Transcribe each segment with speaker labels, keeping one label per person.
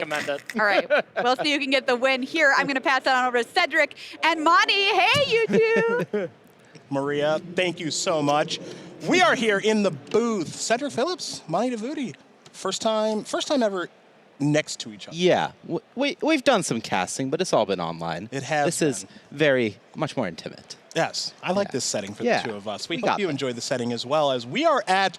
Speaker 1: Recommend it.
Speaker 2: All right, we'll see who can get the win here. I'm going to pass it on over to Cedric and Monty. Hey, you two.
Speaker 3: Maria, thank you so much. We are here in the booth. Cedric Phillips, Monty DeVuti. First time ever next to each other.
Speaker 4: Yeah, we've done some casting, but it's all been online.
Speaker 3: It has
Speaker 4: This is very much more intimate.
Speaker 3: Yes, I like this setting for the two of us. We hope you
Speaker 4: that.
Speaker 3: enjoy the setting as well, as we are at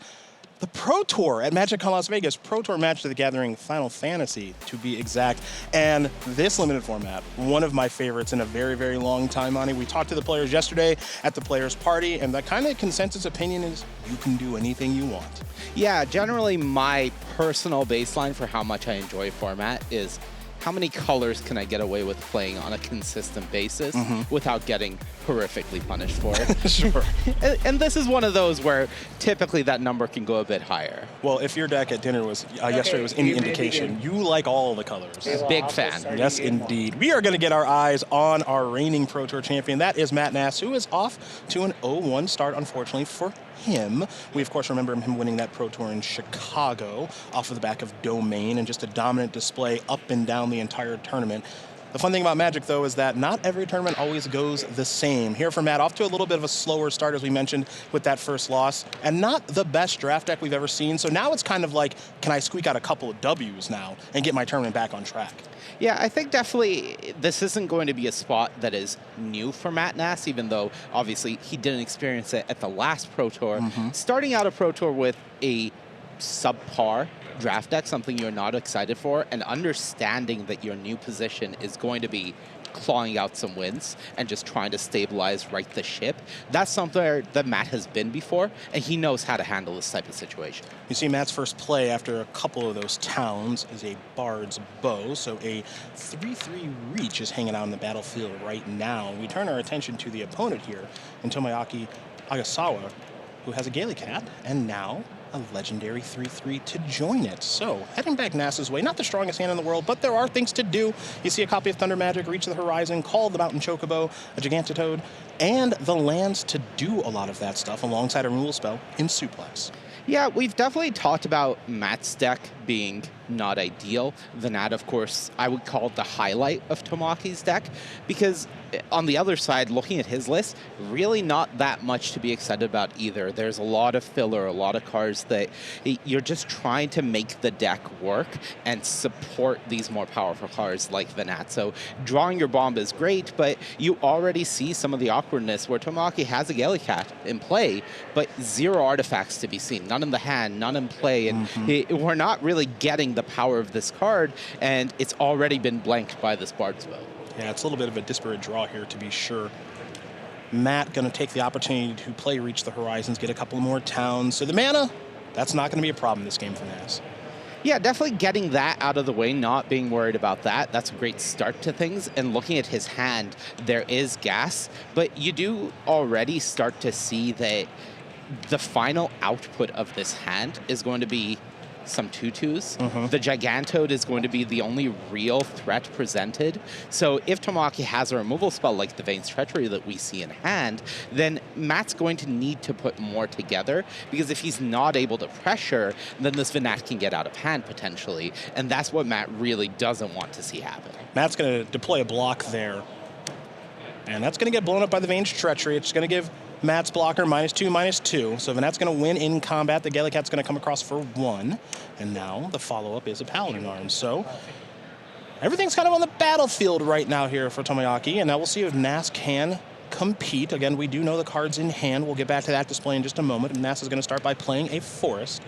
Speaker 3: the Pro Tour at MagicCon Las Vegas. Pro Tour Magic the Gathering Final Fantasy, to be exact. And this limited format, one of my favorites in a very, very long time, Monty. We talked to the players yesterday at the players' party, and the kind of consensus opinion is you can do anything you want.
Speaker 4: Yeah, generally my personal baseline for how much I enjoy a format is how many colors can I get away with playing on a consistent basis without getting horrifically punished for it.
Speaker 3: Sure.
Speaker 4: And this is one of those where typically that number can go a bit higher.
Speaker 3: Well, if your deck at dinner was yesterday was any indication, you like all the colors.
Speaker 4: Big fan.
Speaker 3: Yes, indeed. We are going to get our eyes on our reigning Pro Tour champion. That is Matt Nass, who is off to an 0-1 start, unfortunately, for him. We, of course, remember him winning that Pro Tour in Chicago off of the back of Domain and just a dominant display up and down the entire tournament. The fun thing about Magic, though, is that not every tournament always goes the same. Here for Matt, off to a little bit of a slower start, as we mentioned, with that first loss, and not the best draft deck we've ever seen. So now it's kind of like, can I squeak out a couple of W's now and get my tournament back on track?
Speaker 4: Yeah, I think definitely this isn't going to be a spot that is new for Matt Nass, even though obviously he didn't experience it at the last Pro Tour. Starting out a Pro Tour with a subpar draft deck, something you're not excited for, and understanding that your new position is going to be clawing out some wins and just trying to stabilize, right the ship. That's something that Matt has been before, and he knows how to handle this type of situation.
Speaker 3: You see Matt's first play after a couple of those towns is a Bard's Bow, so a 3-3 reach is hanging out on the battlefield right now. We turn our attention to the opponent here in Tomoaki Ogaswara, who has a Gaelic Cat, and now a legendary 3-3 to join it. So, heading back Nass's way, not the strongest hand in the world, but there are things to do. You see a copy of Thunder Magic, Reach the Horizon, Call the Mountain Chocobo, a Gigantitoad, and the lands to do a lot of that stuff alongside a removal spell in Suplex.
Speaker 4: Yeah, we've definitely talked about Matt's deck being not ideal. Venat, of course, I would call the highlight of Tomoaki's deck, because on the other side, looking at his list, really not that much to be excited about either. There's a lot of filler, a lot of cards that you're just trying to make the deck work and support these more powerful cards like Venat. So drawing your bomb is great, but you already see some of the awkwardness where Tomoaki has a Gaelic Cat in play, but 0 artifacts to be seen. None in the hand, none in play, and we're not really getting the power of this card, and it's already been blanked by this Bard's Bow.
Speaker 3: Yeah, it's a little bit of a disparate draw here, to be sure. Matt going to take the opportunity to play Reach the Horizons, get a couple more towns. So the mana, that's not going to be a problem this game for Nass.
Speaker 4: Yeah, definitely getting that out of the way, not being worried about that. That's a great start to things. And looking at his hand, there is gas, but you do already start to see that the final output of this hand is going to be some 2/2s. The Gigantitoad is going to be the only real threat presented. So if Tomoaki has a removal spell like the Vein's Treachery that we see in hand, then Matt's going to need to put more together, because if he's not able to pressure, then this Venat can get out of hand potentially, and that's what Matt really doesn't want to see happen.
Speaker 3: Matt's going to deploy a block there, and that's going to get blown up by the Vein's Treachery. It's going to give Matt's blocker -2/-2. So Venat's going to win in combat. The Gaelic Cat's going to come across for 1. And now the follow-up is a Paladin Arm. So everything's kind of on the battlefield right now here for Tomoaki. And now we'll see if Nass can compete. Again, we do know the cards in hand. We'll get back to that display in just a moment. And Nass is going to start by playing a Forest.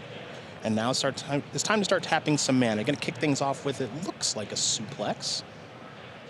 Speaker 3: And now it's time to start tapping some mana. Going to kick things off with, it looks like a Suplex.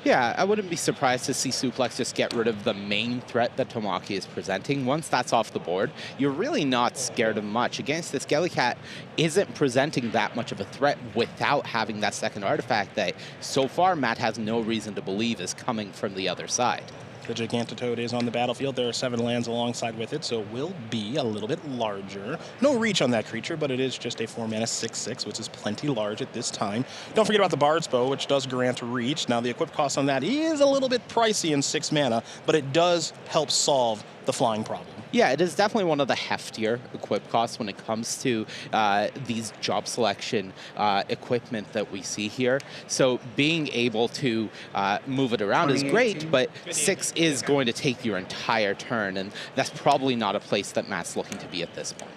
Speaker 4: Yeah, I wouldn't be surprised to see Suplex just get rid of the main threat that Tomoaki is presenting. Once that's off the board, you're really not scared of much. Against this, Gaelic Cat isn't presenting that much of a threat without having that second artifact that so far Matt has no reason to believe is coming from the other side.
Speaker 3: The Gigantitoad is on the battlefield. There are 7 lands alongside with it, so it will be a little bit larger. No reach on that creature, but it is just a 4-mana 6/6, which is plenty large at this time. Don't forget about the Bard's Bow, which does grant reach. Now, the equip cost on that is a little bit pricey in 6 mana, but it does help solve the flying problem.
Speaker 4: Yeah, it is definitely one of the heftier equip costs when it comes to these job selection equipment that we see here. So being able to move it around is great, but 6 is going to take your entire turn, and that's probably not a place that Matt's looking to be at this point.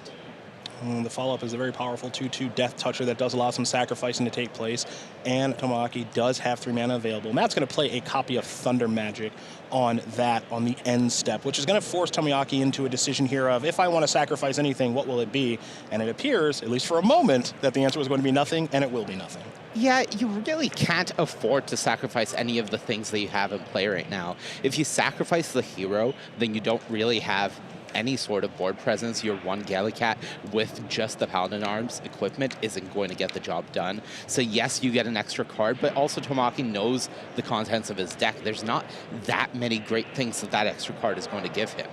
Speaker 3: The follow-up is a very powerful 2/2 Death Toucher that does allow some sacrificing to take place, and Tomoaki does have 3 mana available. Matt's going to play a copy of Thunder Magic on the end step, which is going to force Tomoaki into a decision here of, if I want to sacrifice anything, what will it be? And it appears, at least for a moment, that the answer was going to be nothing, and it will be nothing.
Speaker 4: Yeah, you really can't afford to sacrifice any of the things that you have in play right now. If you sacrifice the hero, then you don't really have any sort of board presence. Your one Gallicat with just the Paladin Arms equipment isn't going to get the job done. So yes, you get an extra card, but also Tomoaki knows the contents of his deck. There's not that many great things that extra card is going to give him.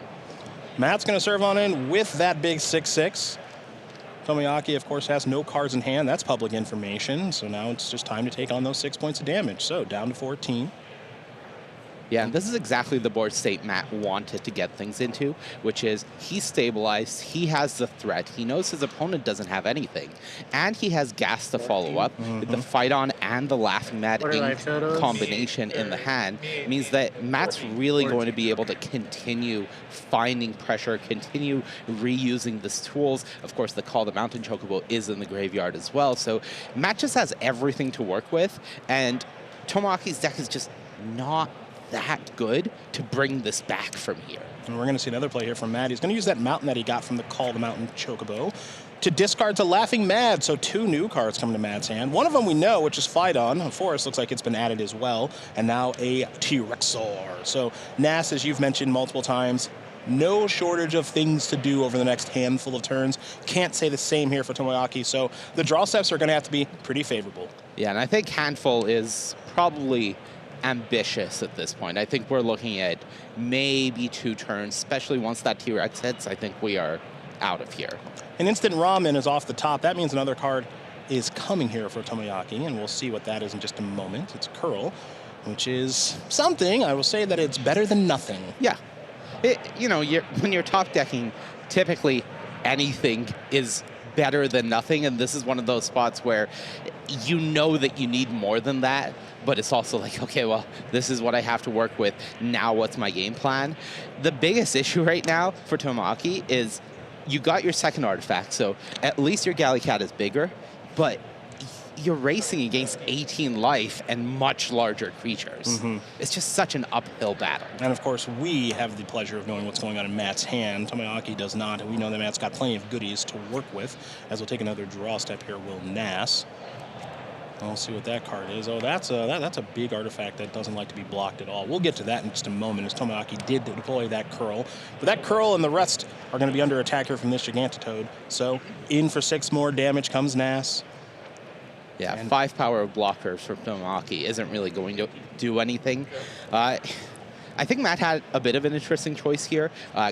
Speaker 3: Matt's going to serve on in with that big 6/6. Tomoaki, of course, has no cards in hand. That's public information. So now it's just time to take on those 6 points of damage. So down to 14.
Speaker 4: Yeah, and this is exactly the board state Matt wanted to get things into, which is he's stabilized, he has the threat, he knows his opponent doesn't have anything, and he has gas to follow up. The Fight On and the Laughing Mad Ink combination in the hand means that Matt's really going to be able to continue finding pressure, continue reusing these tools. Of course, the Call the Mountain Chocobo is in the graveyard as well, so Matt just has everything to work with, and Tomoaki's deck is just not that good to bring this back from here.
Speaker 3: And we're going to see another play here from Matt. He's going to use that mountain that he got from the Call the Mountain Chocobo to discard to Laughing Mad. So 2 new cards come to Matt's hand. One of them we know, which is Fight On. A Forest looks like it's been added as well. And now a T-Rexor. So Nass, as you've mentioned multiple times, no shortage of things to do over the next handful of turns. Can't say the same here for Tomoaki. So the draw steps are going to have to be pretty favorable.
Speaker 4: Yeah, and I think handful is probably ambitious at this point. I think we're looking at maybe 2 turns, especially once that T-Rex hits. I think we are out of here.
Speaker 3: An instant Ramen is off the top. That means another card is coming here for Tomoaki, and we'll see what that is in just a moment. It's Curl, which is something. I will say that it's better than nothing.
Speaker 4: Yeah. When you're top decking, typically anything is better than nothing, and this is one of those spots where you know that you need more than that, but it's also like, okay, well, this is what I have to work with. Now what's my game plan? The biggest issue right now for Tomoaki is you got your second artifact, so at least your Gallicat is bigger, but you're racing against 18 life and much larger creatures. It's just such an uphill battle.
Speaker 3: And of course, we have the pleasure of knowing what's going on in Matt's hand. Tomoaki does not, and we know that Matt's got plenty of goodies to work with. As we'll take another draw step here, will Nass. We'll see what that card is. Oh, that's a big artifact that doesn't like to be blocked at all. We'll get to that in just a moment, as Tomoaki did deploy that Curl. But that Curl and the rest are going to be under attack here from this Gigantitoad. So in for 6 more damage comes Nass.
Speaker 4: Yeah, and 5 power of blockers from Tomoaki isn't really going to do anything. I think Matt had a bit of an interesting choice here.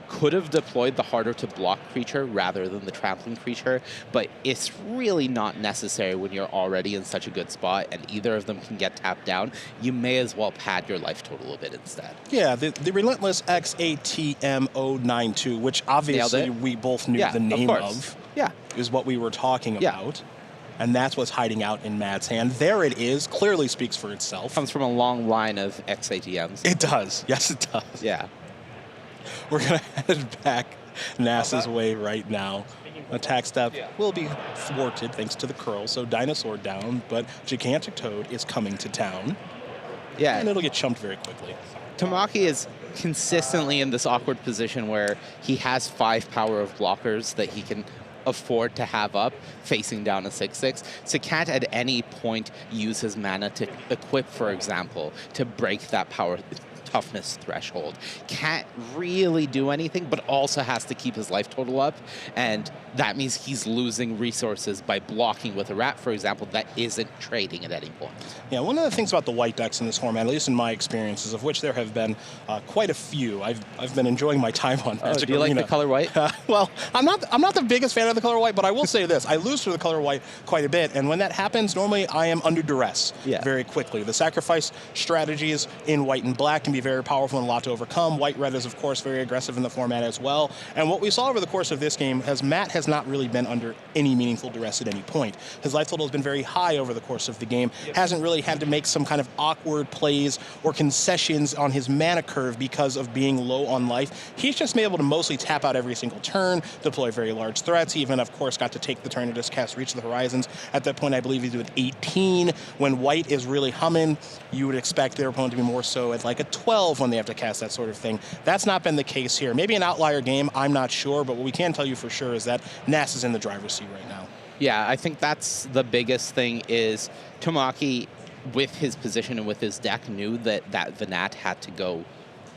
Speaker 4: Could have deployed the harder to block creature rather than the trampling creature, but it's really not necessary when you're already in such a good spot and either of them can get tapped down. You may as well pad your life total a bit instead.
Speaker 3: Yeah, the Relentless XATM092, which obviously we both knew the name of, is what we were talking about. And that's what's hiding out in Matt's hand. There it is. Clearly speaks for itself.
Speaker 4: Comes from a long line of XATMs.
Speaker 3: It does. Yes, it does.
Speaker 4: Yeah.
Speaker 3: We're going to head back Nass's way right now. Attack step will be thwarted thanks to the Curl. So Dinosaur down, but Gigantitoad is coming to town.
Speaker 4: Yeah.
Speaker 3: And it'll get chumped very quickly.
Speaker 4: Tomoaki is consistently in this awkward position where he has 5 power of blockers that he can afford to have up facing down a 6/6, so can't at any point use his mana to equip, for example, to break that power toughness threshold. Can't really do anything, but also has to keep his life total up, and that means he's losing resources by blocking with a rat, for example, that isn't trading at any point.
Speaker 3: Yeah, one of the things about the white decks in this format, at least in my experiences, of which there have been quite a few. I've been enjoying my time on Magic
Speaker 4: do you
Speaker 3: Arena.
Speaker 4: like the color white?
Speaker 3: Well, I'm not the biggest fan of the color white, but I will say this: I lose to the color white quite a bit, and when that happens, normally I am under duress very quickly. The sacrifice strategies in white and black can be be very powerful and a lot to overcome. White-red is, of course, very aggressive in the format as well. And what we saw over the course of this game is Matt has not really been under any meaningful duress at any point. His life total has been very high over the course of the game. Hasn't really had to make some kind of awkward plays or concessions on his mana curve because of being low on life. He's just been able to mostly tap out every single turn, deploy very large threats. He even, of course, got to take the turn to just cast Reach of the Horizons. At that point, I believe he's at 18. When white is really humming, you would expect their opponent to be more so at like a 12 when they have to cast that sort of thing. That's not been the case here. Maybe an outlier game, I'm not sure, but what we can tell you for sure is that Nass is in the driver's seat right now.
Speaker 4: Yeah, I think that's the biggest thing is Tomoaki, with his position and with his deck, knew that Venat had to go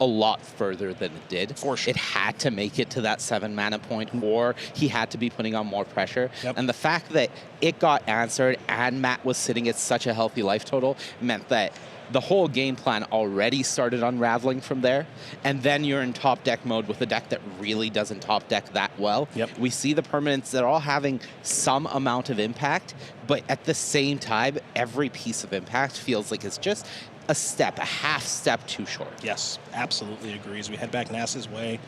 Speaker 4: a lot further than it did.
Speaker 3: For sure.
Speaker 4: It had to make it to that 7 mana point, or he had to be putting on more pressure.
Speaker 3: Yep.
Speaker 4: And the fact that it got answered and Matt was sitting at such a healthy life total meant that the whole game plan already started unraveling from there. And then you're in top deck mode with a deck that really doesn't top deck that well.
Speaker 3: Yep.
Speaker 4: We see the permanents that are all having some amount of impact, but at the same time, every piece of impact feels like it's just a half step too short.
Speaker 3: Yes, absolutely agrees. We head back Nass's way.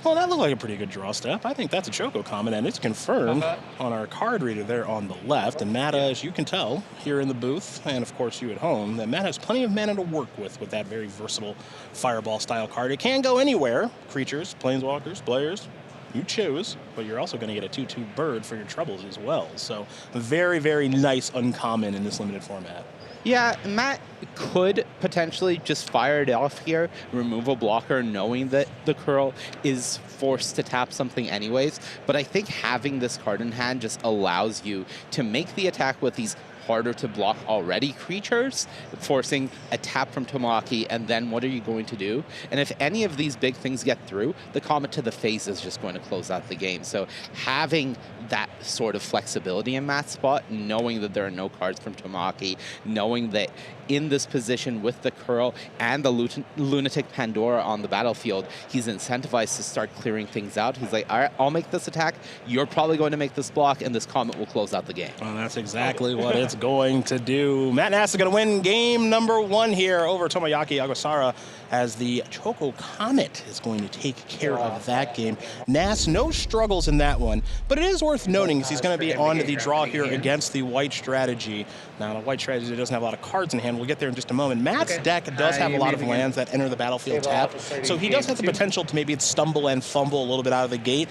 Speaker 3: Well, that looked like a pretty good draw step. I think that's a Choco comment, and it's confirmed on our card reader there on the left. And Matt, as you can tell here in the booth, and of course you at home, that Matt has plenty of mana to work with that very versatile Fireball-style card. It can go anywhere. Creatures, planeswalkers, players, you choose, but you're also going to get a 2/2 bird for your troubles as well. So very, very nice uncommon in this limited format.
Speaker 4: Yeah, Matt could potentially just fire it off here, remove a blocker, knowing that the curl is forced to tap something anyways. But I think having this card in hand just allows you to make the attack with these harder to block already creatures, forcing a tap from Tomoaki, and then what are you going to do? And if any of these big things get through, the Comet to the face is just going to close out the game. So having that sort of flexibility in Matt's spot, knowing that there are no cards from Tomoaki, knowing that in this position with the curl and the Lunatic Pandora on the battlefield, he's incentivized to start clearing things out. He's like, all right, I'll make this attack, you're probably going to make this block, and this Comet will close out the game.
Speaker 3: Well, that's exactly what it's going to do. Matt Nass is going to win game number 1 here over Tomoaki Ogaswara, as the Choco Comet is going to take care of that game. Nass, no struggles in that one, but it is worth noting because he's going to be on the draw here against the white strategy. Now, the white strategy doesn't have a lot of cards in hand. We'll get there in just a moment. Matt's deck does have a lot of lands that enter the battlefield tap, so he does have the potential to maybe stumble and fumble a little bit out of the gate.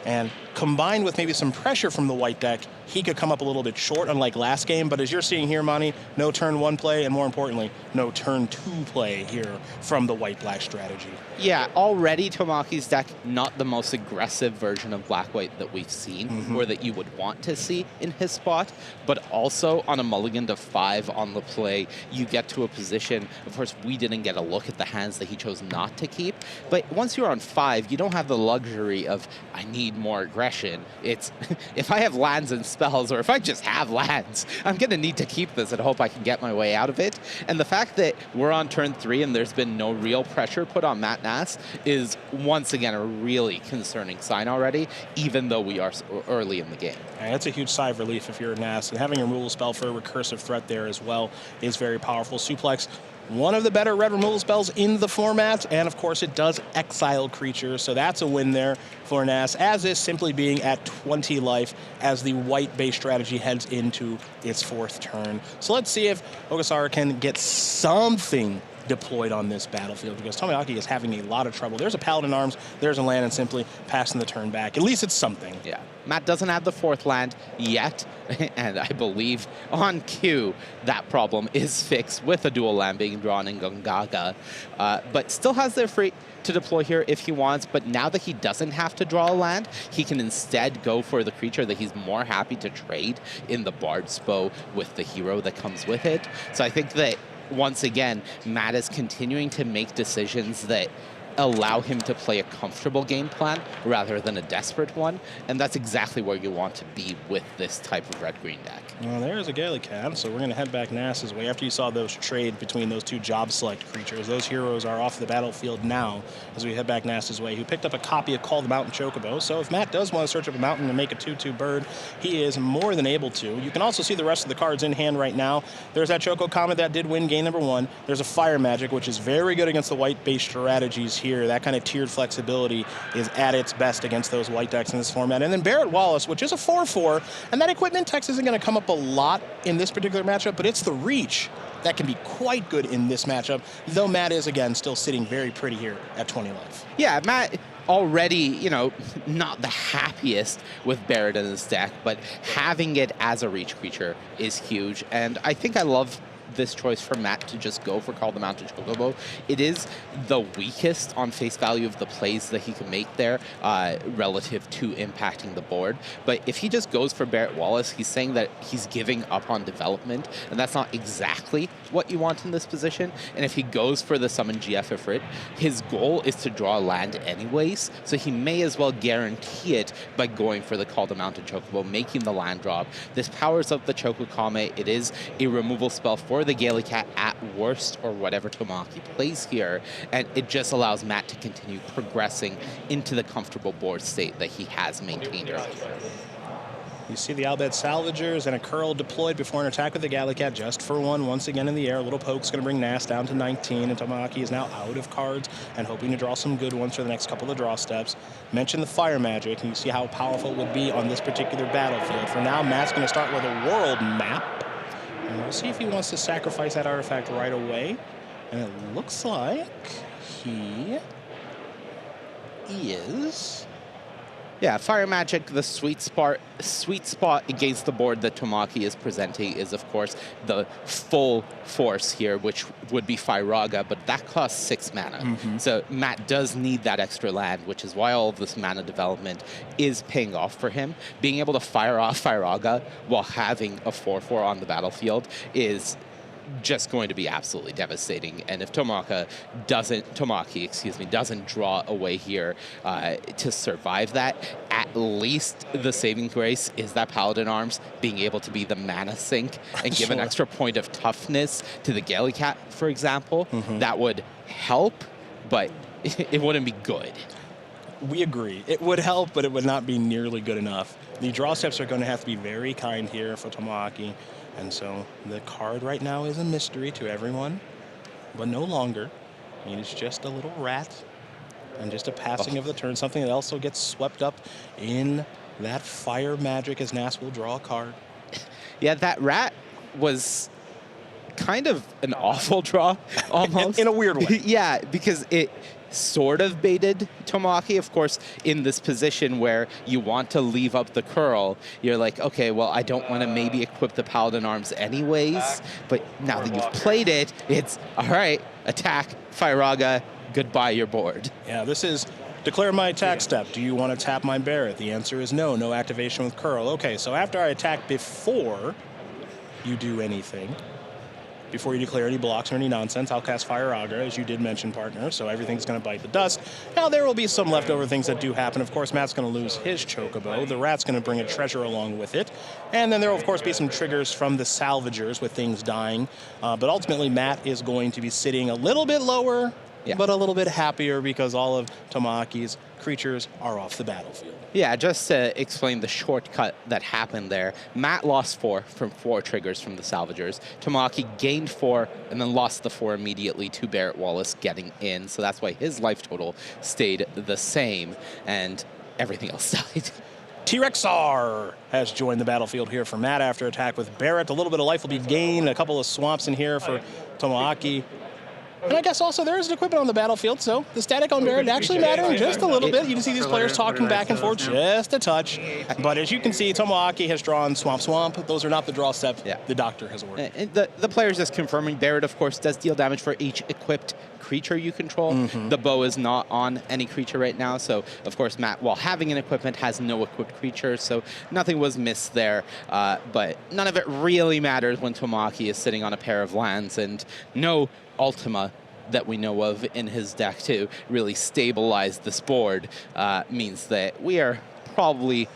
Speaker 3: And combined with maybe some pressure from the white deck, he could come up a little bit short, unlike last game. But as you're seeing here, Monty, no turn 1 play, and more importantly, no turn 2 play here from the white-black strategy.
Speaker 4: Yeah, already Tomoaki's deck, not the most aggressive version of black-white that we've seen, or that you would want to see in his spot, but also on a mulligan to 5 on the play, you get to a position, of course, we didn't get a look at the hands that he chose not to keep, but once you're on 5, you don't have the luxury of, I need more aggression. It's, if I have lands and spells, or if I just have lands, I'm going to need to keep this and hope I can get my way out of it. And the fact that we're on turn 3 and there's been no real pressure put on Matt Nass is once again a really concerning sign already, even though we are early in the game.
Speaker 3: And that's a huge sigh of relief if you're Nass, and having a removal spell for a recursive threat there as well is very powerful. Suplex, one of the better red removal spells in the format, and of course it does exile creatures, so that's a win there for Nass, as is simply being at 20 life as the white base strategy heads into its 4th turn. So let's see if Ogaswara can get something deployed on this battlefield, because Tomoaki is having a lot of trouble. There's a Paladin Arms, there's a land, and simply passing the turn back. At least it's something.
Speaker 4: Yeah. Matt doesn't have the 4th land yet, and I believe on cue that problem is fixed with a dual land being drawn in Gongaga, but still has their free to deploy here if he wants, but now that he doesn't have to draw a land, he can instead go for the creature that he's more happy to trade in the Bard's Bow with the hero that comes with it. So I think that once again, Matt is continuing to make decisions that allow him to play a comfortable game plan rather than a desperate one, and that's exactly where you want to be with this type of red-green deck.
Speaker 3: Well, there's a Gallicat, so we're going to head back Nass's way. After you saw those trade between those two job select creatures, those heroes are off the battlefield now as we head back Nass's way, who picked up a copy of Call the Mountain Chocobo. So if Matt does want to search up a mountain and make a 2/2 bird, he is more than able to. You can also see the rest of the cards in hand right now. There's that Choco Comet that did win game number 1. There's a Fire Magic, which is very good against the white-based strategies here. That kind of tiered flexibility is at its best against those white decks in this format. And then Barrett Wallace, which is a 4/4, and that equipment text isn't going to come up a lot in this particular matchup, but it's the reach that can be quite good in this matchup, though Matt is, again, still sitting very pretty here at 20 life.
Speaker 4: Yeah, Matt already, you know, not the happiest with Barrett in his deck, but having it as a reach creature is huge, and I think I love this choice for Matt to just go for Call the Mountain Chocobo. It is the weakest on face value of the plays that he can make there relative to impacting the board. But if he just goes for Barrett Wallace, he's saying that he's giving up on development, and that's not exactly what you want in this position. And if he goes for the Summon GF Ifrit, his goal is to draw a land anyways, so he may as well guarantee it by going for the Call the Mountain Chocobo, making the land drop. This powers up the Choco Kame. It is a removal spell for the Gallicat at worst, or whatever Tomoaki plays here, and it just allows Matt to continue progressing into the comfortable board state that he has maintained earlier.
Speaker 3: You see the Albed Salvagers and a Curl deployed before an attack with the Gallicat just for 1 once again in the air. A little poke's going to bring Nass down to 19, and Tomoaki is now out of cards and hoping to draw some good ones for the next couple of draw steps. Mention the Fire Magic, and you see how powerful it would be on this particular battlefield. For now, Matt's going to start with a world map. And we'll see if he wants to sacrifice that artifact right away. And it looks like he is.
Speaker 4: Yeah, Fire Magic, the sweet spot against the board that Tomoaki is presenting is, of course, the full force here, which would be Firaga, but that costs 6 mana. So Matt does need that extra land, which is why all of this mana development is paying off for him. Being able to fire off Firaga while having a 4/4 on the battlefield is just going to be absolutely devastating. And if Tomoaki doesn't draw away here to survive that, at least the saving grace is that Paladin Arms being able to be the mana sink and give an extra point of toughness to the Gallicat, for example. That would help, but it wouldn't be good.
Speaker 3: We agree. It would help, but it would not be nearly good enough. The draw steps are going to have to be very kind here for Tomoaki. And so the card right now is a mystery to everyone, but no longer. I mean, it's just a little rat and just a passing of the turn, something that also gets swept up in that Fire Magic as Nass will draw a card.
Speaker 4: Yeah, that rat was kind of an awful draw, almost.
Speaker 3: In a weird way.
Speaker 4: Yeah, because it sort of baited Tomoaki, of course, in this position where you want to leave up the curl. You're like, okay, well, I don't want to maybe equip the Paladin Arms anyways, but now that you've played it, it's, all right, attack, Firaga, goodbye your board.
Speaker 3: Yeah, this is declare my attack step. Do you want to tap my Barrett? The answer is no. No activation with curl. Okay, so after I attack before you do anything, before you declare any blocks or any nonsense, I'll cast Firaga, as you did mention, partner, so everything's going to bite the dust. Now, there will be some leftover things that do happen. Of course, Matt's going to lose his Chocobo. The rat's going to bring a treasure along with it. And then there will, of course, be some triggers from the Salvagers with things dying. But ultimately, Matt is going to be sitting a little bit lower, but a little bit happier because all of Tomoaki's creatures are off the battlefield.
Speaker 4: Yeah, just to explain the shortcut that happened there, Matt lost 4 from 4 triggers from the Salvagers. Tomoaki gained 4 and then lost the 4 immediately to Barrett Wallace getting in. So that's why his life total stayed the same and everything else died.
Speaker 3: T-Rexar has joined the battlefield here for Matt after attack with Barrett. A little bit of life will be gained, a couple of swamps in here for Tomoaki. And I guess also there is an equipment on the battlefield, so the static on Barrett actually mattering just a little bit. You can see these players talking back and forth just a touch. But as you can see, Tomoaki has drawn Swamp. Those are not the draw steps the doctor has ordered.
Speaker 4: And the player's just confirming Barrett, of course, does deal damage for each equipped creature you control. The bow is not on any creature right now, so of course Matt, while having an equipment, has no equipped creature, so nothing was missed there. But none of it really matters when Tomoaki is sitting on a pair of lands and no Ultima that we know of in his deck to really stabilize this board means that we are probably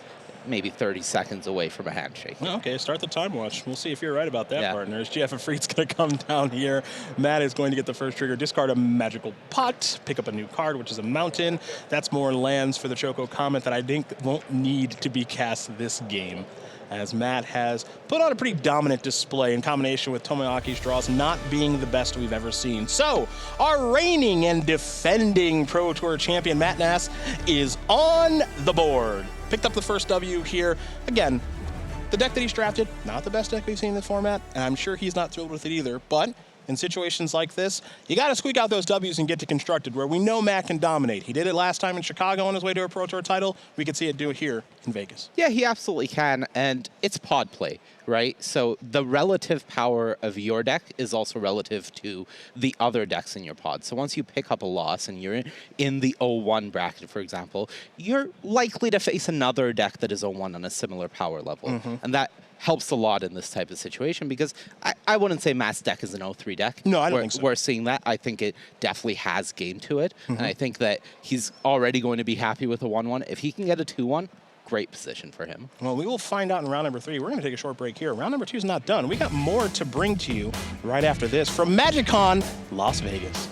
Speaker 4: maybe 30 seconds away from a handshake.
Speaker 3: Okay, start the time watch. We'll see if you're right about that, partners. GF and Freed's going to come down here. Matt is going to get the first trigger, discard a magical pot, pick up a new card, which is a mountain. That's more lands for the Choco Comet that I think won't need to be cast this game, as Matt has put on a pretty dominant display in combination with Tomoaki's draws not being the best we've ever seen. So, our reigning and defending Pro Tour champion, Matt Nass, is on the board. Picked up the first W here. Again, the deck that he's drafted, not the best deck we've seen in the format, and I'm sure he's not thrilled with it either, but in situations like this, you got to squeak out those W's and get to Constructed, where we know Matt can dominate. He did it last time in Chicago on his way to a Pro Tour title. We could see it do it here in Vegas.
Speaker 4: Yeah, he absolutely can, and it's pod play, right? So the relative power of your deck is also relative to the other decks in your pod. So once you pick up a loss and you're in the 0-1 bracket, for example, you're likely to face another deck that is 0-1 on a similar power level. And that helps a lot in this type of situation, because I wouldn't say Matt's deck is an 0-3 deck.
Speaker 3: No, I don't think so.
Speaker 4: We're seeing that. I think it definitely has game to it, and I think that he's already going to be happy with a 1-1. If he can get a 2-1, great position for him.
Speaker 3: Well, we will find out in round number 3. We're going to take a short break here. Round number 2 is not done. We got more to bring to you right after this from MagicCon Las Vegas.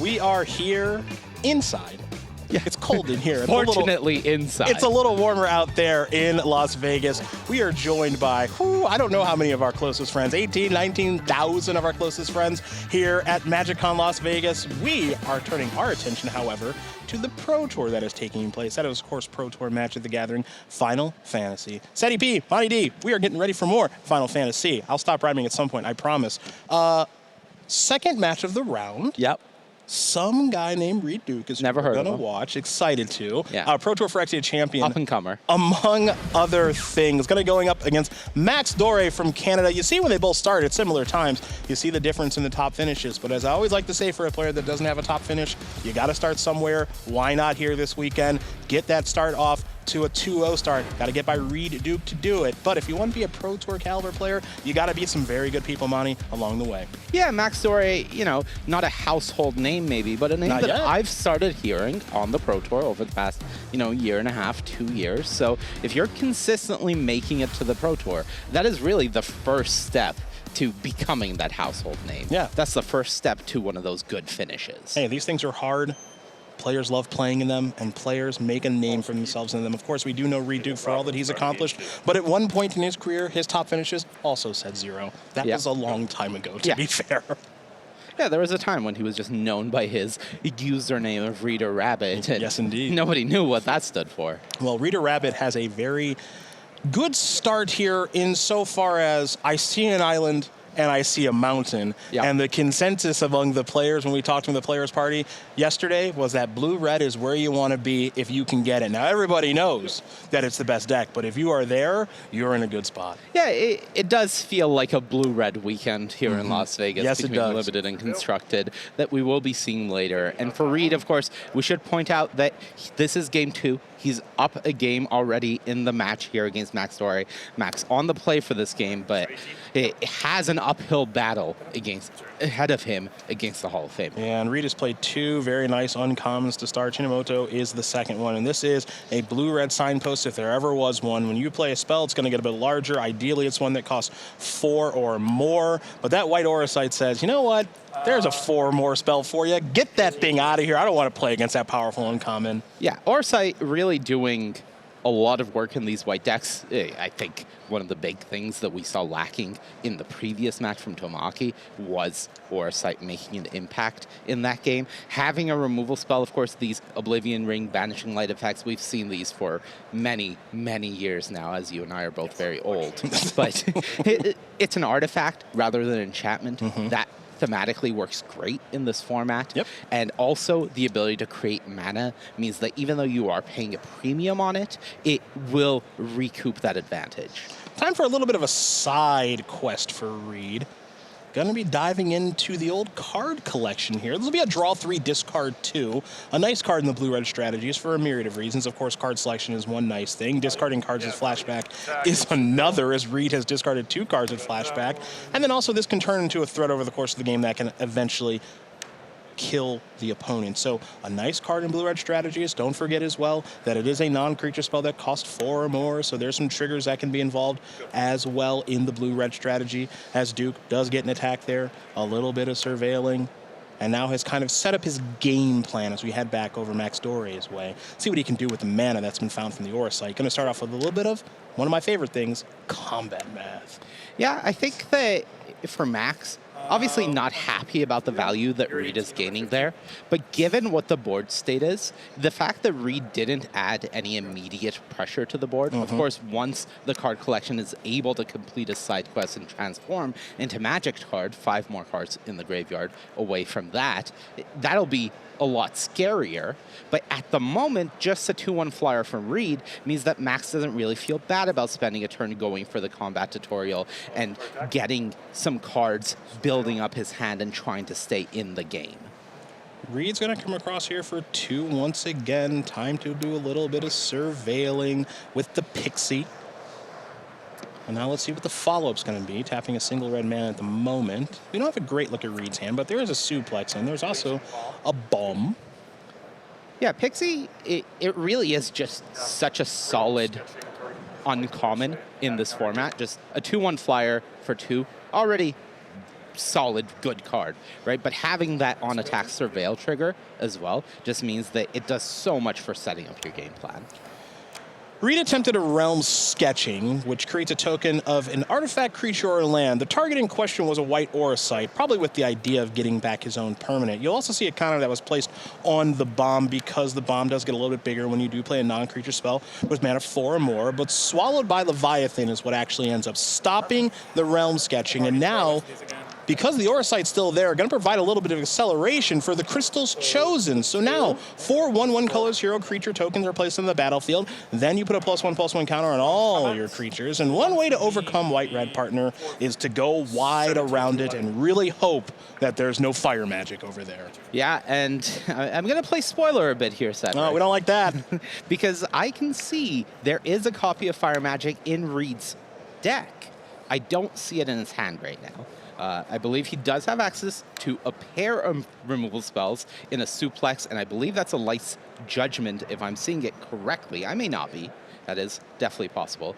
Speaker 3: We are here inside. Yeah. It's cold in here.
Speaker 4: Fortunately, inside.
Speaker 3: It's a little warmer out there in Las Vegas. We are joined by, I don't know how many of our closest friends, 18, 19,000 of our closest friends here at MagicCon Las Vegas. We are turning our attention, however, to the Pro Tour that is taking place. That is, of course, Pro Tour Magic at the Gathering Final Fantasy. Seti P, Monty D, we are getting ready for more Final Fantasy. I'll stop rhyming at some point, I promise. Second match of the round.
Speaker 4: Yep.
Speaker 3: some guy named Reid Duke is
Speaker 4: Never heard of
Speaker 3: gonna
Speaker 4: him.
Speaker 3: watch. Excited to.
Speaker 4: Yeah.
Speaker 3: Pro Tour Phyrexia champion.
Speaker 4: Up-and-comer.
Speaker 3: Among other things. Going to going up against Max Doré from Canada. You see when they both start at similar times, you see the difference in the top finishes. But as I always like to say for a player that doesn't have a top finish, you got to start somewhere. Why not here this weekend? Get that start off to a 2-0 start. Got to get by Reid Duke to do it. But if you want to be a Pro Tour caliber player, you got to beat some very good people, Monty, along the way.
Speaker 4: Yeah, Max Doré, not a household name maybe, but a name
Speaker 3: Not
Speaker 4: that
Speaker 3: yet.
Speaker 4: I've started hearing on the Pro Tour over the past, year and a half, 2 years. So if you're consistently making it to the Pro Tour, that is really the first step to becoming that household name.
Speaker 3: Yeah.
Speaker 4: That's the first step to one of those good finishes.
Speaker 3: Hey, these things are hard. Players love playing in them, and players make a name for themselves in them. Of course, we do know Reid Duke for all that he's accomplished, but at one point in his career, his top finishes also said 0. That
Speaker 4: Yeah.
Speaker 3: was a long time ago, to
Speaker 4: Yeah.
Speaker 3: be fair.
Speaker 4: Yeah, there was a time when he was just known by his username of Reader Rabbit. And
Speaker 3: Yes, indeed.
Speaker 4: Nobody knew what that stood for.
Speaker 3: Well, Reader Rabbit has a very good start here insofar as I see an island and I see a mountain.
Speaker 4: Yeah.
Speaker 3: And the consensus among the players when we talked to the players' party yesterday was that blue-red is where you want to be if you can get it. Now, everybody knows that it's the best deck, but if you are there, you're in a good spot.
Speaker 4: Yeah, it does feel like a blue-red weekend here in Las Vegas
Speaker 3: Yes, it
Speaker 4: between
Speaker 3: does.
Speaker 4: Limited and Constructed that we will be seeing later. And for Reid, of course, we should point out that this is game 2. He's up a game already in the match here against Max Doré. Max on the play for this game, but it has an uphill battle ahead of him against the Hall of Fame.
Speaker 3: Yeah, and Reid has played 2 very nice uncommons to start. Chinamoto is the second one, and this is a blue-red signpost if there ever was one. When you play a spell, it's going to get a bit larger. Ideally, it's one that costs 4 or more, but that white aura site says, you know what? There's a 4 or more spell for you. Get that thing out of here. I don't want to play against that powerful uncommon.
Speaker 4: Yeah, Orsight really doing a lot of work in these white decks. I think one of the big things that we saw lacking in the previous match from Tomoaki was Orsight making an impact in that game. Having a removal spell, of course, these Oblivion Ring, Vanishing Light effects, we've seen these for many, many years now, as you and I are both very old. But it's an artifact rather than enchantment. That thematically works great in this format.
Speaker 3: Yep.
Speaker 4: And also the ability to create mana means that even though you are paying a premium on it, it will recoup that advantage.
Speaker 3: Time for a little bit of a side quest for Reid. Gonna be diving into the old card collection here. This will be a draw 3, discard 2. A nice card in the blue-red strategies for a myriad of reasons. Of course, card selection is one nice thing. Discarding cards as flashback is another, as Reid has discarded 2 cards at flashback. And then also this can turn into a threat over the course of the game that can eventually kill the opponent. So a nice card in blue-red strategies. Don't forget as well that it is a non-creature spell that costs 4 or more, so there's some triggers that can be involved as well in the blue-red strategy, as Duke does get an attack there, a little bit of surveilling, and now has kind of set up his game plan as we head back over Max Doré's way. See what he can do with the mana that's been found from the Aura site. Going to start off with a little bit of one of my favorite things, combat math.
Speaker 4: Yeah, I think that for Max, obviously not happy about the value that Reid is gaining there, but given what the board state is, the fact that Reid didn't add any immediate pressure to the board, of course, once the card collection is able to complete a side quest and transform into Magic card, 5 more cards in the graveyard away from that, that'll be a lot scarier. But at the moment, just a 2-1 flyer from Reid means that Max doesn't really feel bad about spending a turn going for the combat tutorial and getting some cards, building up his hand and trying to stay in the game.
Speaker 3: Reid's going to come across here for 2 once again. Time to do a little bit of surveilling with the Pixie. And now let's see what the follow-up's going to be. Tapping a single red mana at the moment. We don't have a great look at Reid's hand, but there is a suplex, and there's also a bomb.
Speaker 4: Yeah, Pixie, it really is just such a solid uncommon in this format. Just a 2-1 flyer for 2. Already solid, good card, right? But having that on-attack surveil trigger as well just means that it does so much for setting up your game plan.
Speaker 3: Reid attempted a realm sketching, which creates a token of an artifact, creature, or land. The target in question was a white aura site, probably with the idea of getting back his own permanent. You'll also see a counter that was placed on the bomb because the bomb does get a little bit bigger when you do play a non-creature spell with mana 4 or more, but swallowed by Leviathan is what actually ends up stopping the realm sketching, and now because the Aura Sight's still there, going to provide a little bit of acceleration for the crystals chosen. So now, 4 1/1 colors hero creature tokens are placed on the battlefield. Then you put a +1/+1 counter on all your creatures. And one way to overcome white-red, partner, is to go wide around it and really hope that there's no fire magic over there.
Speaker 4: Yeah, and I'm going to play spoiler a bit here, Cedric.
Speaker 3: No, we don't like that.
Speaker 4: Because I can see there is a copy of Fire Magic in Reid's deck. I don't see it in his hand right now. I believe he does have access to a pair of removal spells in a suplex, and I believe that's a Light's Judgment, if I'm seeing it correctly. I may not be. That is definitely possible.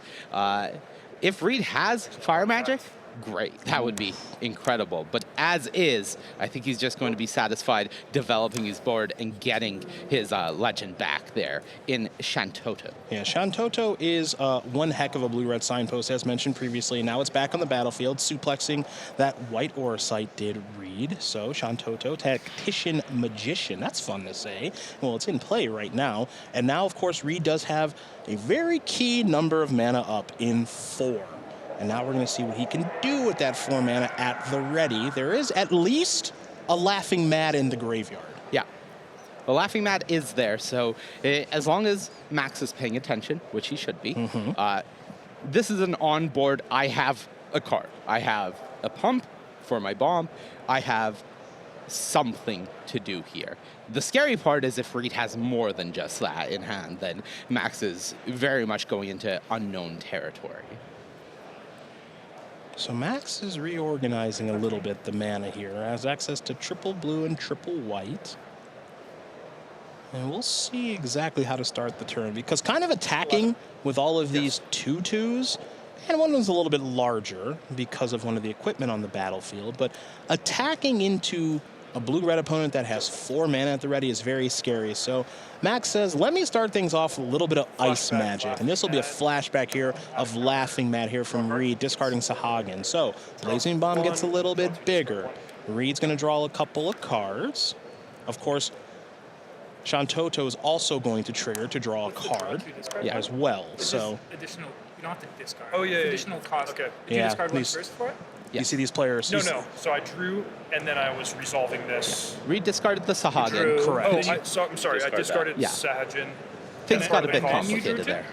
Speaker 4: If Reid has Fire Magic, great. That would be incredible. But as is, I think he's just going to be satisfied developing his board and getting his legend back there in Shantoto.
Speaker 3: Yeah, Shantoto is one heck of a blue-red signpost, as mentioned previously. Now it's back on the battlefield, suplexing that white Aura Sight did Reid. So Shantoto, Tactician Magician. That's fun to say. Well, it's in play right now. And now, of course, Reid does have a very key number of mana up in 4. And now we're going to see what he can do with that 4 mana at the ready. There is at least a Laughing Mad in the graveyard.
Speaker 4: Yeah. The Laughing Mad is there, so as long as Max is paying attention, which he should be, this is an on-board, I have a card. I have a pump for my bomb. I have something to do here. The scary part is if Reid has more than just that in hand, then Max is very much going into unknown territory.
Speaker 3: So Max is reorganizing a little bit the mana here. Has access to triple blue and triple white. And we'll see exactly how to start the turn, because kind of attacking with all of these 2/2s, and one of them's a little bit larger because of one of the equipment on the battlefield, but attacking into a blue-red opponent that has 4 mana at the ready is very scary. So Max says, let me start things off with a little bit of Ice Magic. And this will be a flashback here of Laughing Mad here from Reid, discarding Sahagin. So Blazing Bomb gets a little bit bigger. Reid's going to draw a couple of cards. Of course, Shantoto is also going to trigger to draw a card as well. So
Speaker 1: additional, you don't have to discard.
Speaker 5: Oh, yeah.
Speaker 1: Additional cost.
Speaker 5: Okay.
Speaker 1: Did you discard one
Speaker 3: these-
Speaker 1: first for it?
Speaker 3: you see these players.
Speaker 5: No. So I drew, and then I was resolving this.
Speaker 4: Reid discarded the Sahagin.
Speaker 5: Drew.
Speaker 3: Correct.
Speaker 5: I'm sorry. I discarded
Speaker 4: Yeah.
Speaker 5: Sahagin.
Speaker 4: Things got a bit
Speaker 5: cost.
Speaker 4: complicated there.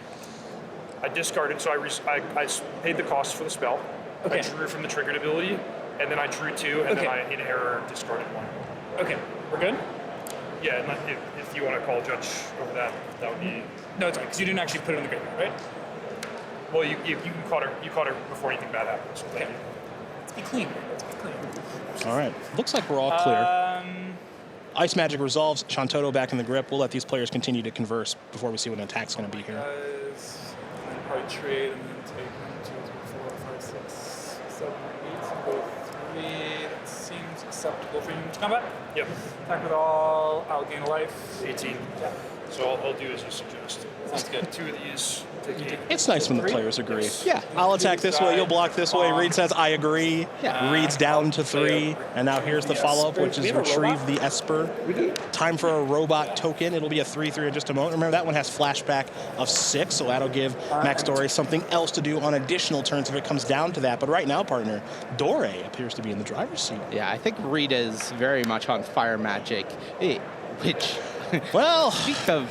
Speaker 5: I discarded, so I paid the cost for the spell.
Speaker 1: Okay.
Speaker 5: I drew from the triggered ability, and then I drew 2, and then I, in error, discarded 1.
Speaker 1: Okay, we're good?
Speaker 5: Yeah, and if you want to call judge over that, that would be.
Speaker 1: No, it's fine, because you didn't actually put it in the graveyard, right?
Speaker 5: Well, you caught her before anything bad happened. So thank you.
Speaker 1: Let's be clean. Let's be clean.
Speaker 3: All right. Looks like we're all clear. Ice Magic resolves. Shantoto back in the grip. We'll let these players continue to converse before we see what an attack's going to be here.
Speaker 1: Guys, and then probably trade and then take 1, 2, 3, 4, 5, 6, 7, 8, and go 3. That seems acceptable for you to combat.
Speaker 5: Yep.
Speaker 1: Attack with all, I'll gain a life.
Speaker 5: 18.
Speaker 1: Yeah.
Speaker 5: So all I'll do is you suggest.
Speaker 1: Sounds good.
Speaker 5: 2 of these. Take 8.
Speaker 3: It's nice when the players agree.
Speaker 4: Yeah.
Speaker 3: I'll attack this way, you'll block this way. Reid says, I agree.
Speaker 4: Yeah.
Speaker 3: Reid's down to 3. And now here's the follow-up, which is retrieve the Esper. Time for a robot token. It'll be a 3/3 in just a moment. Remember, that one has flashback of 6, so that'll give Max Doré something else to do on additional turns if it comes down to that. But right now, partner, Doré appears to be in the driver's seat.
Speaker 4: Yeah, I think Reid is very much on Fire Magic, which,
Speaker 3: Well,
Speaker 4: speak of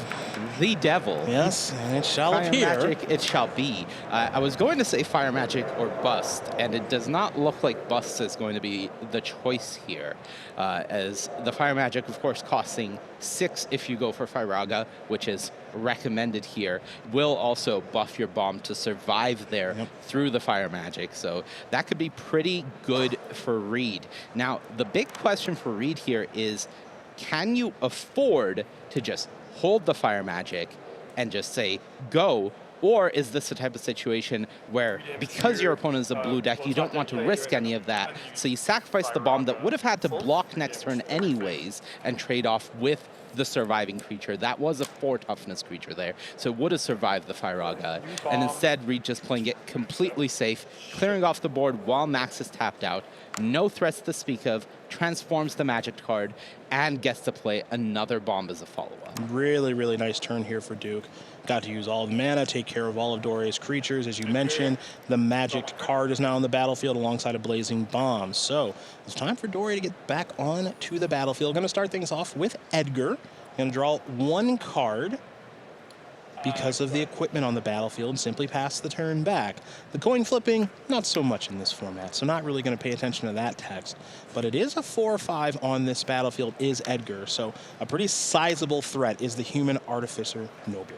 Speaker 4: the devil.
Speaker 3: yes, and it shall
Speaker 4: Fire
Speaker 3: appear.
Speaker 4: Magic, it shall be. I was going to say Fire Magic or Bust, and it does not look like Bust is going to be the choice here, as the Fire Magic, of course, costing 6 if you go for Firaga, which is recommended here, will also buff your bomb to survive there through the Fire Magic, so that could be pretty good for Reid. Now, the big question for Reid here is, can you afford to just hold the Fire Magic and just say, go? Or is this the type of situation where, because your opponent is a blue deck, you don't want to risk any of that, so you sacrifice the bomb that would have had to block next turn anyways and trade off with the surviving creature. That was a 4 toughness creature there, so it would have survived the Firaga. And instead, Reid just playing it completely safe, clearing off the board while Max is tapped out. No threats to speak of, transforms the Magic card, and gets to play another bomb as a follow-up.
Speaker 3: Really, really nice turn here for Duke. Got to use all of the mana, take care of all of Doré's creatures. As you mentioned, the Magic card is now on the battlefield alongside a Blazing Bomb. So it's time for Doré to get back on to the battlefield. Going to start things off with Edgar. Going to draw 1 card. Because of the equipment on the battlefield, simply pass the turn back. The coin flipping, not so much in this format, so not really going to pay attention to that text. But it is a 4/5 on this battlefield, is Edgar, so a pretty sizable threat is the Human Artificer Noble.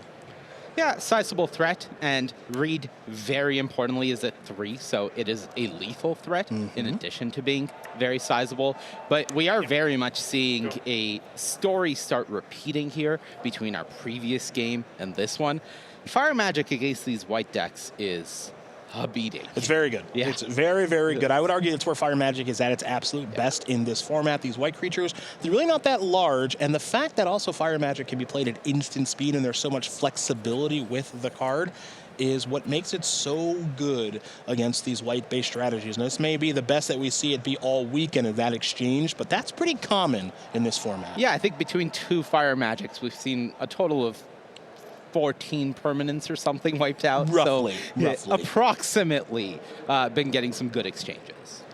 Speaker 4: Yeah, sizable threat, and Reid, very importantly, is at 3, so it is a lethal threat in addition to being very sizable. But we are very much seeing a story start repeating here between our previous game and this one. Fire Magic against these white decks is a beating.
Speaker 3: It's very good.
Speaker 4: Yeah.
Speaker 3: It's very, very good. I would argue that's where Fire Magic is at its absolute best in this format. These white creatures, they're really not that large, and the fact that also Fire Magic can be played at instant speed and there's so much flexibility with the card is what makes it so good against these white-based strategies. And this may be the best that we see it be all weekend of that exchange, but that's pretty common in this format.
Speaker 4: Yeah, I think between 2 Fire Magics, we've seen a total of 14 permanents or something wiped out.
Speaker 3: Roughly.
Speaker 4: Approximately been getting some good exchanges.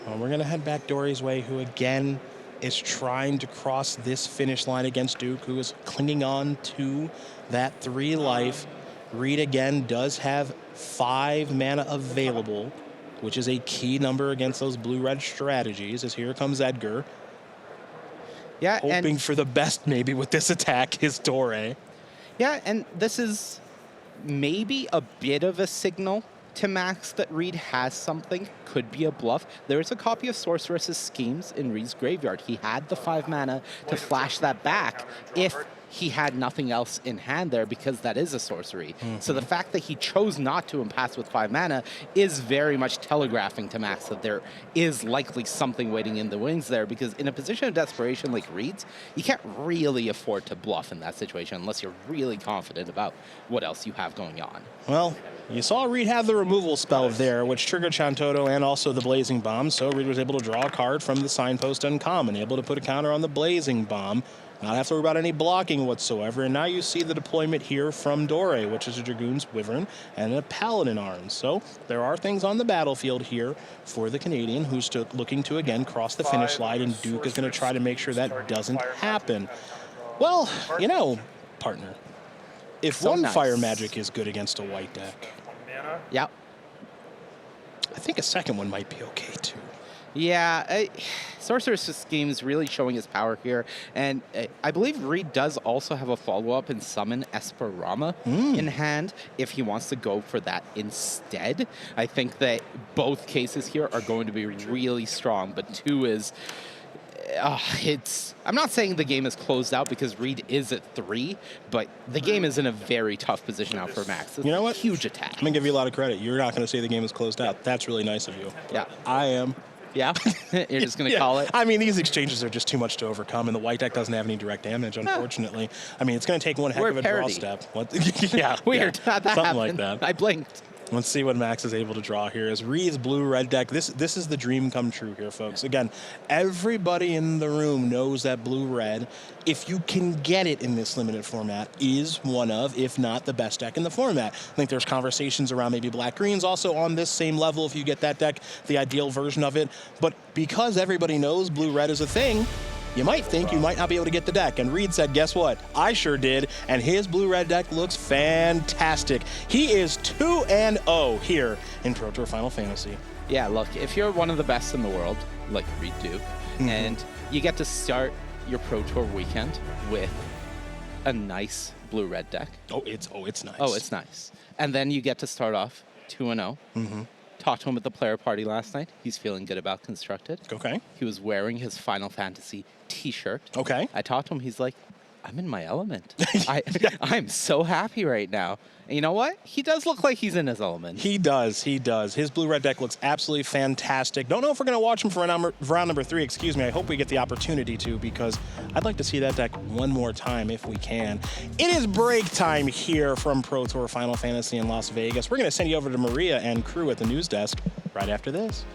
Speaker 3: Well, we're going to head back Doré's way, who again is trying to cross this finish line against Duke, who is clinging on to that 3 life. Reid again does have 5 mana available, which is a key number against those blue-red strategies, as here comes Edgar.
Speaker 4: Yeah,
Speaker 3: hoping for the best maybe with this attack is Doré.
Speaker 4: Yeah, and this is maybe a bit of a signal to Max that Reid has something, could be a bluff. There is a copy of Sorceress's Schemes in Reid's graveyard. He had the 5 mana to flash that back if he had nothing else in hand there, because that is a sorcery. So the fact that he chose not to and passed with 5 mana is very much telegraphing to Max that there is likely something waiting in the wings there, because in a position of desperation like Reid's, you can't really afford to bluff in that situation unless you're really confident about what else you have going on.
Speaker 3: Well, you saw Reid have the removal spell there, which triggered Chantoto and also the Blazing Bomb, so Reid was able to draw a card from the Signpost Uncommon, able to put a counter on the Blazing Bomb, not have to worry about any blocking whatsoever. And now you see the deployment here from Doré, which is a Dragoon's Wyvern and a Paladin Arms. So there are things on the battlefield here for the Canadian, who's looking to, again, cross the finish line, and Duke is going to try to make sure that doesn't happen. Well, you know, partner, if
Speaker 4: So
Speaker 3: one
Speaker 4: nice.
Speaker 3: Fire Magic is good against a white deck,
Speaker 4: Yeah.
Speaker 3: I think a second one might be okay, too.
Speaker 4: Yeah, Sorcerer's Scheme is really showing his power here, and I believe Reid does also have a follow-up and summon Esperama in hand if he wants to go for that instead. I think that both cases here are going to be really strong, but 2 is... I'm not saying the game is closed out because Reid is at 3, but the game is in a very tough position now for Max. It's
Speaker 3: You know what?
Speaker 4: a huge attack.
Speaker 3: I'm going to give you a lot of credit. You're not going to say the game is closed out. That's really nice of you.
Speaker 4: Yeah.
Speaker 3: I am.
Speaker 4: Yeah? You're just going to call it?
Speaker 3: I mean, these exchanges are just too much to overcome, and the white deck doesn't have any direct damage, unfortunately. I mean, it's going to take one heck
Speaker 4: We're
Speaker 3: of a draw
Speaker 4: parity.
Speaker 3: step. What? Yeah.
Speaker 4: Weird.
Speaker 3: Yeah.
Speaker 4: How'd that
Speaker 3: Something
Speaker 4: happen?
Speaker 3: like that.
Speaker 4: I blinked.
Speaker 3: Let's see what Max is able to draw here. As Reid's blue-red deck, this is the dream come true here, folks. Again, everybody in the room knows that blue-red, if you can get it in this limited format, is one of, if not the best deck in the format. I think there's conversations around maybe black-green's also on this same level if you get that deck, the ideal version of it. But because everybody knows blue-red is a thing, you might think you might not be able to get the deck. And Reid said, guess what? I sure did. And his blue-red deck looks fantastic. He is 2-0 here in Pro Tour Final Fantasy.
Speaker 4: Yeah, look, if you're one of the best in the world, like Reid Duke, and you get to start your Pro Tour weekend with a nice blue-red deck.
Speaker 3: Oh, it's nice.
Speaker 4: Oh, it's nice. And then you get to start off 2-0. Talked to him at the player party last night. He's feeling good about Constructed.
Speaker 3: Okay.
Speaker 4: He was wearing his Final Fantasy t-shirt.
Speaker 3: Okay.
Speaker 4: I talked to him. He's like, I'm in my element. I'm so happy right now. And you know what? He does look like he's in his element.
Speaker 3: He does. His blue-red deck looks absolutely fantastic. Don't know if we're going to watch him for round number 3, excuse me. I hope we get the opportunity to, because I'd like to see that deck one more time if we can. It is break time here from Pro Tour Final Fantasy in Las Vegas. We're going to send you over to Maria and crew at the news desk right after this.